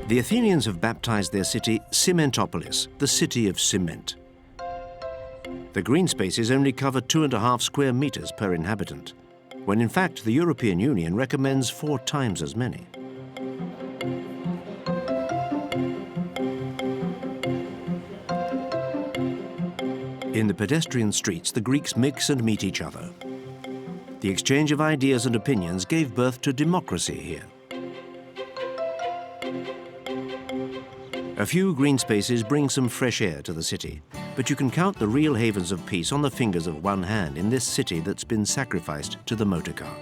The Athenians have baptized their city Cementopolis, the city of cement. The green spaces only cover 2.5 square meters per inhabitant, when in fact the European Union recommends 4 times as many. In the pedestrian streets, the Greeks mix and meet each other. The exchange of ideas and opinions gave birth to democracy here. A few green spaces bring some fresh air to the city, but you can count the real havens of peace on the fingers of one hand in this city that's been sacrificed to the motor car.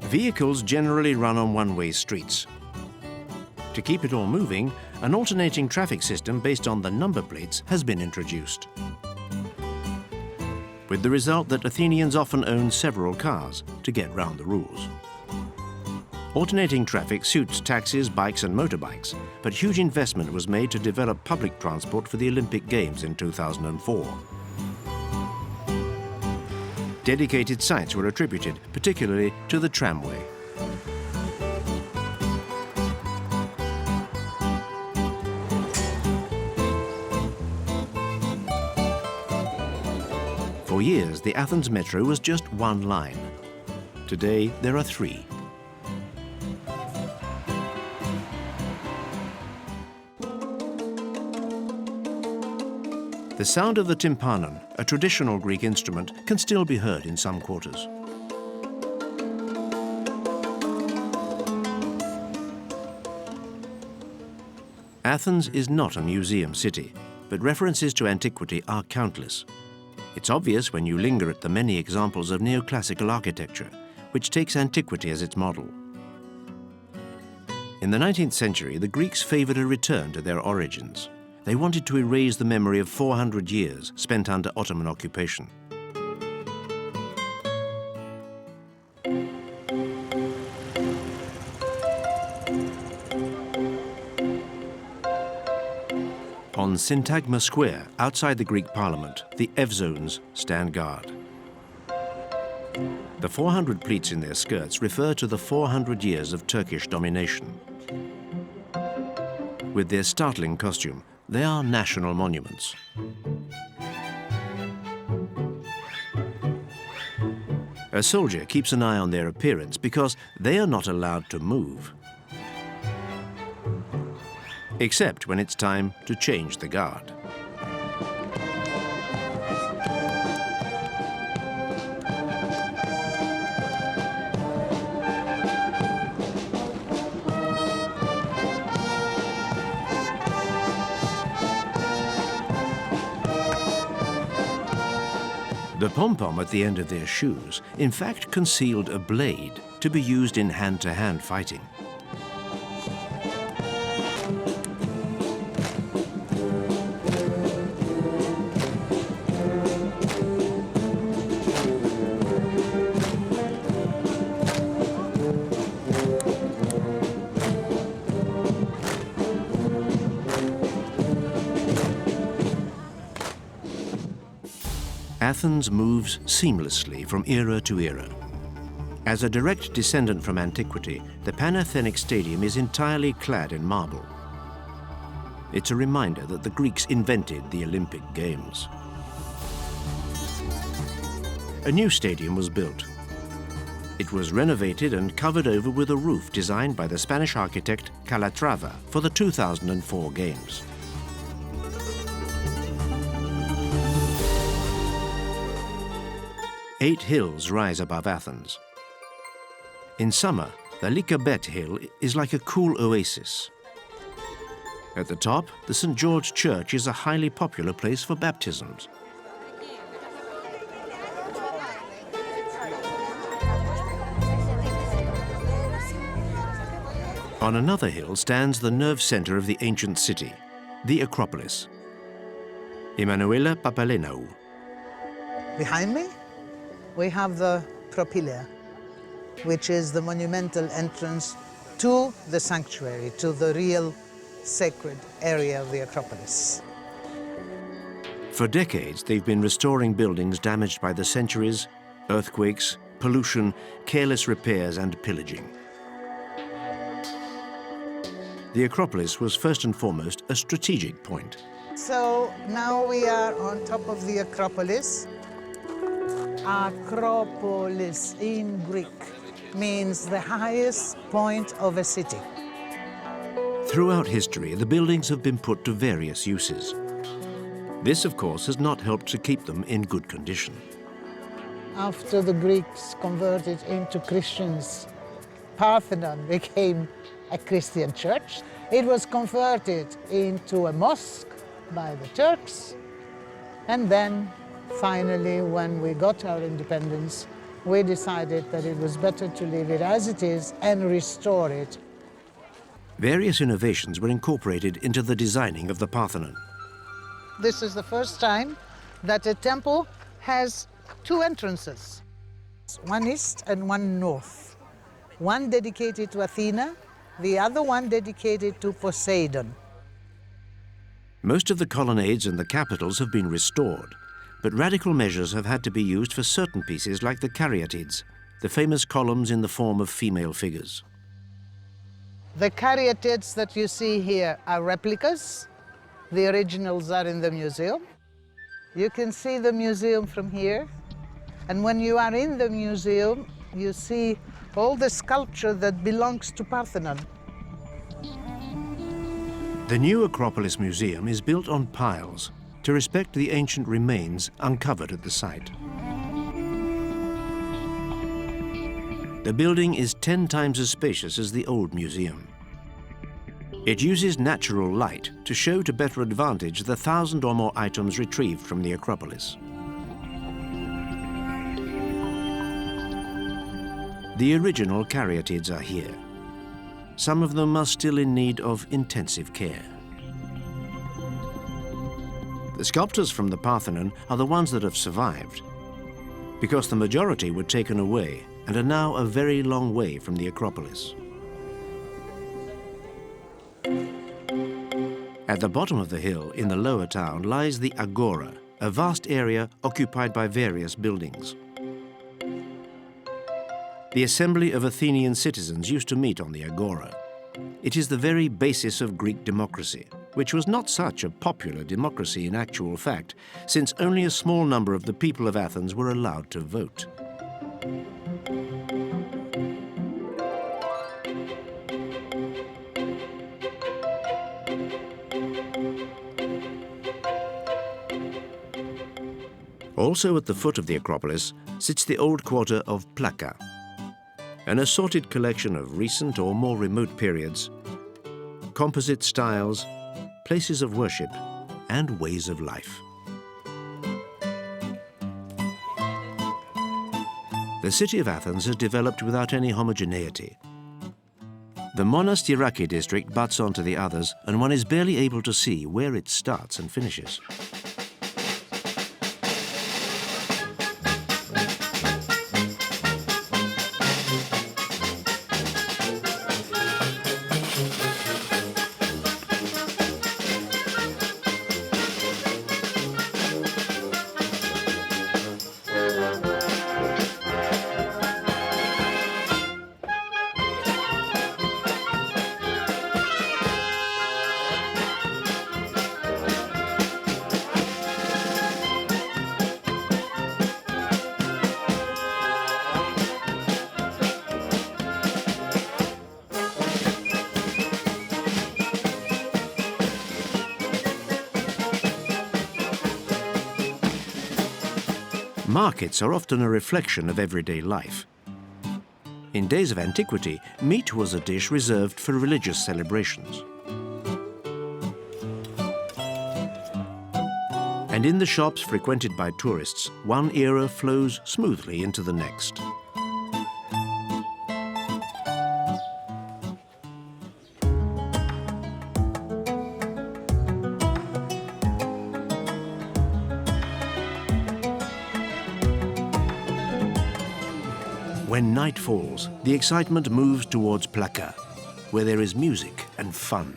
Vehicles generally run on one-way streets. To keep it all moving, an alternating traffic system based on the number plates has been introduced, with the result that Athenians often own several cars to get round the rules. Alternating traffic suits taxis, bikes and motorbikes, but huge investment was made to develop public transport for the Olympic Games in 2004. Dedicated sites were attributed, particularly to the tramway. For years, the Athens metro was just one line. Today, there are 3. The sound of the tympanon, a traditional Greek instrument, can still be heard in some quarters. Athens is not a museum city, but references to antiquity are countless. It's obvious when you linger at the many examples of neoclassical architecture, which takes antiquity as its model. In the 19th century, the Greeks favored a return to their origins. They wanted to erase the memory of 400 years spent under Ottoman occupation. On Syntagma Square, outside the Greek parliament, the Evzones stand guard. The 400 pleats in their skirts refer to the 400 years of Turkish domination. With their startling costume, they are national monuments. A soldier keeps an eye on their appearance because they are not allowed to move, except when it's time to change the guard. The pom-pom at the end of their shoes, in fact, concealed a blade to be used in hand-to-hand fighting. Athens moves seamlessly from era to era. As a direct descendant from antiquity, the Panathenaic Stadium is entirely clad in marble. It's a reminder that the Greeks invented the Olympic Games. A new stadium was built. It was renovated and covered over with a roof designed by the Spanish architect Calatrava for the 2004 Games. Eight hills rise above Athens. In summer, the Lycabette Hill is like a cool oasis. At the top, the St. George Church is a highly popular place for baptisms. On another hill stands the nerve center of the ancient city, the Acropolis. Emanuela Papalenou. Behind me, we have the propylaea, which is the monumental entrance to the sanctuary, to the real sacred area of the Acropolis. For decades, they've been restoring buildings damaged by the centuries, earthquakes, pollution, careless repairs and pillaging. The Acropolis was first and foremost a strategic point. So now we are on top of the Acropolis. Acropolis in Greek means the highest point of a city. Throughout history, the buildings have been put to various uses. This, of course, has not helped to keep them in good condition. After the Greeks converted into Christians, Parthenon became a Christian church. It was converted into a mosque by the Turks. And then, finally, when we got our independence, we decided that it was better to leave it as it is and restore it. Various innovations were incorporated into the designing of the Parthenon. This is the first time that a temple has two entrances, one east and one north. One dedicated to Athena, the other one dedicated to Poseidon. Most of the colonnades and the capitals have been restored, but radical measures have had to be used for certain pieces like the Caryatids, the famous columns in the form of female figures. The Caryatids that you see here are replicas. The originals are in the museum. You can see the museum from here. And when you are in the museum, you see all the sculpture that belongs to Parthenon. The new Acropolis Museum is built on piles to respect the ancient remains uncovered at the site. The building is 10 times as spacious as the old museum. It uses natural light to show to better advantage the 1,000 or more items retrieved from the Acropolis. The original Caryatids are here. Some of them are still in need of intensive care. The sculptures from the Parthenon are the ones that have survived, because the majority were taken away and are now a very long way from the Acropolis. At the bottom of the hill in the lower town lies the Agora, a vast area occupied by various buildings. The assembly of Athenian citizens used to meet on the Agora. It is the very basis of Greek democracy, which was not such a popular democracy in actual fact, since only a small number of the people of Athens were allowed to vote. Also at the foot of the Acropolis sits the old quarter of Plaka, an assorted collection of recent or more remote periods, composite styles, places of worship, and ways of life. The city of Athens has developed without any homogeneity. The Monastiraki district butts onto the others, and one is barely able to see where it starts and finishes. Markets are often a reflection of everyday life. In days of antiquity, meat was a dish reserved for religious celebrations. And in the shops frequented by tourists, one era flows smoothly into the next. When night falls, the excitement moves towards Plaka, where there is music and fun.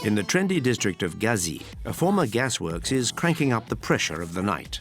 In the trendy district of Gazi, a former gasworks is cranking up the pressure of the night.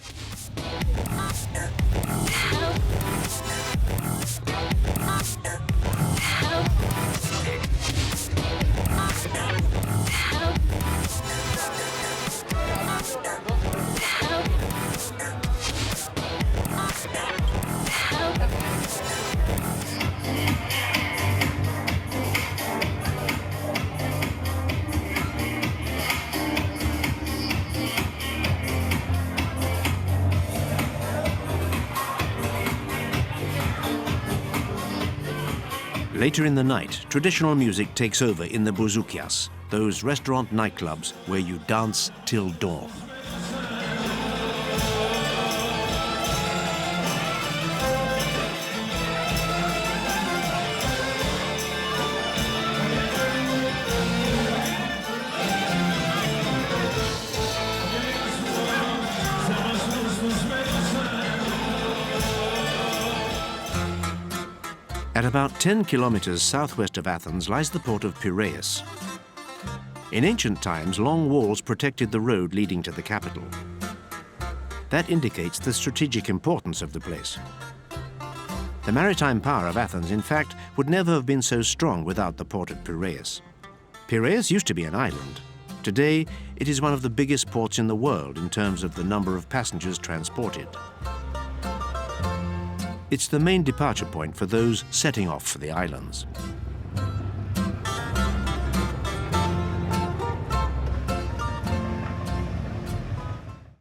Later in the night, traditional music takes over in the bouzoukias, those restaurant nightclubs where you dance till dawn. At about 10 kilometers southwest of Athens lies the port of Piraeus. In ancient times, long walls protected the road leading to the capital. That indicates the strategic importance of the place. The maritime power of Athens, in fact, would never have been so strong without the port at Piraeus. Piraeus used to be an island. Today, it is one of the biggest ports in the world in terms of the number of passengers transported. It's the main departure point for those setting off for the islands.